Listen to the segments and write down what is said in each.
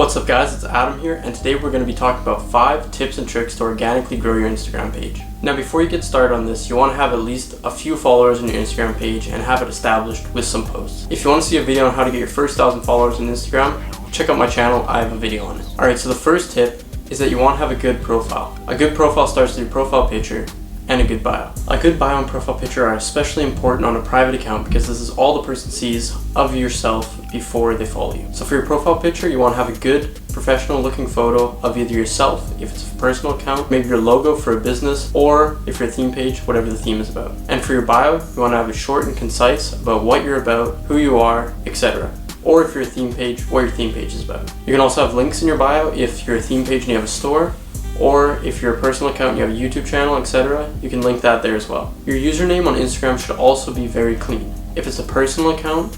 What's up guys, it's Adam here, and today we're going to be talking about 5 tips and tricks to organically grow your Instagram page. Now before you get started on this, you want to have at least a few followers on your Instagram page and have it established with some posts. If you want to see a video on how to get your first 1,000 followers on Instagram, check out my channel, I have a video on it. Alright, so the first tip is that you want to have a good profile. A good profile starts with your profile picture and a good bio. A good bio and profile picture are especially important on a private account because this is all the person sees of yourself before they follow you. So for your profile picture, you want to have a good professional looking photo of either yourself, if it's a personal account, maybe your logo for a business, or if you're a theme page, whatever the theme is about. And for your bio, you want to have it short and concise about what you're about, who you are, etc. Or if you're a theme page, what your theme page is about. You can also have links in your bio if you're a theme page and you have a store, or if you're a personal account and you have a YouTube channel, etc., you can link that there as well. Your username on Instagram should also be very clean. If it's a personal account,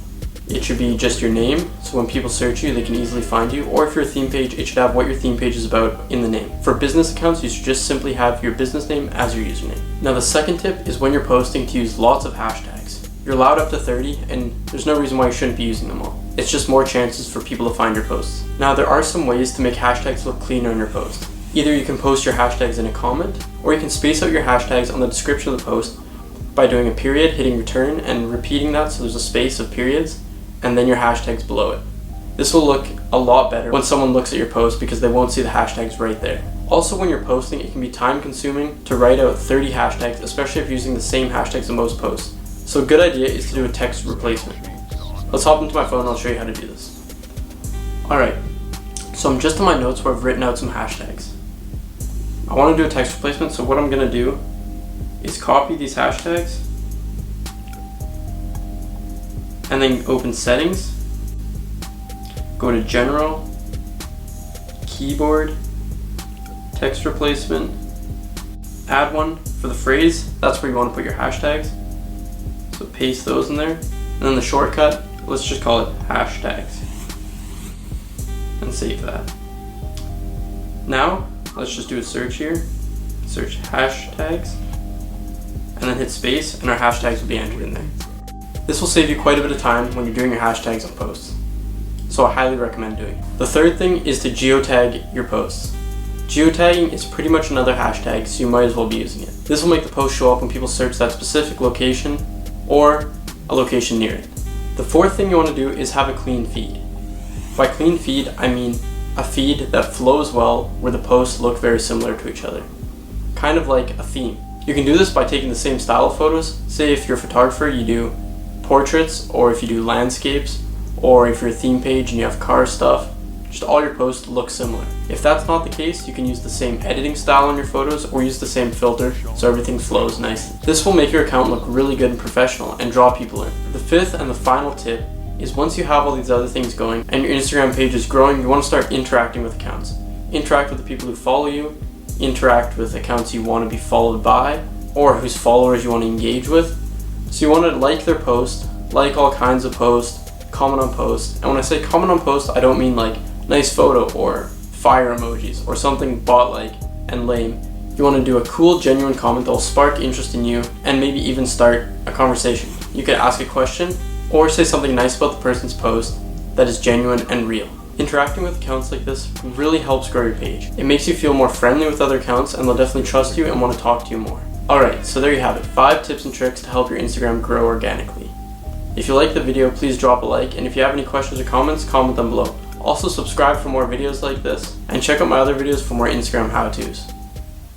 it should be just your name, so when people search you, they can easily find you. Or if you're a theme page, it should have what your theme page is about in the name. For business accounts, you should just simply have your business name as your username. Now the second tip is when you're posting to use lots of hashtags. You're allowed up to 30, and there's no reason why you shouldn't be using them all. It's just more chances for people to find your posts. Now there are some ways to make hashtags look cleaner on your post. Either you can post your hashtags in a comment, or you can space out your hashtags on the description of the post by doing a period, hitting return, and repeating that so there's a space of periods, and then your hashtags below it. This will look a lot better when someone looks at your post because they won't see the hashtags right there. Also, when you're posting, it can be time consuming to write out 30 hashtags, especially if you're using the same hashtags in most posts. So a good idea is to do a text replacement. Let's hop into my phone and I'll show you how to do this. Alright, so I'm just in my notes where I've written out some hashtags. I want to do a text replacement, so what I'm going to do is copy these hashtags and then open settings, go to general, keyboard, text replacement, add one for the phrase. That's where you want to put your hashtags, so paste those in there, and then the shortcut, let's just call it hashtags and save that. Now let's just do a search here, search hashtags, and then hit space, and our hashtags will be entered in there. This will save you quite a bit of time when you're doing your hashtags on posts, so I highly recommend doing it. The third thing is to geotag your posts. Geotagging is pretty much another hashtag, so you might as well be using it. This will make the post show up when people search that specific location or a location near it. The fourth thing you want to do is have a clean feed. By clean feed, I mean a feed that flows well where the posts look very similar to each other. Kind of like a theme. You can do this by taking the same style of photos. Say if you're a photographer, you do portraits, or if you do landscapes, or if you're a theme page and you have car stuff, just all your posts look similar. If that's not the case, you can use the same editing style on your photos or use the same filter so everything flows nicely. This will make your account look really good and professional and draw people in. The fifth and the final tip is once you have all these other things going and your Instagram page is growing, you want to start interacting with accounts. Interact with the people who follow you, interact with accounts you want to be followed by, or whose followers you want to engage with. So you want to like their post, like all kinds of posts, comment on posts. And when I say comment on posts, I don't mean like nice photo or fire emojis or something bot-like and lame. You want to do a cool, genuine comment that will spark interest in you and maybe even start a conversation. You could ask a question or say something nice about the person's post that is genuine and real. Interacting with accounts like this really helps grow your page. It makes you feel more friendly with other accounts and they'll definitely trust you and want to talk to you more. Alright, so there you have it, 5 tips and tricks to help your Instagram grow organically. If you liked the video, please drop a like, and if you have any questions or comments, comment them below. Also subscribe for more videos like this, and check out my other videos for more Instagram how-tos.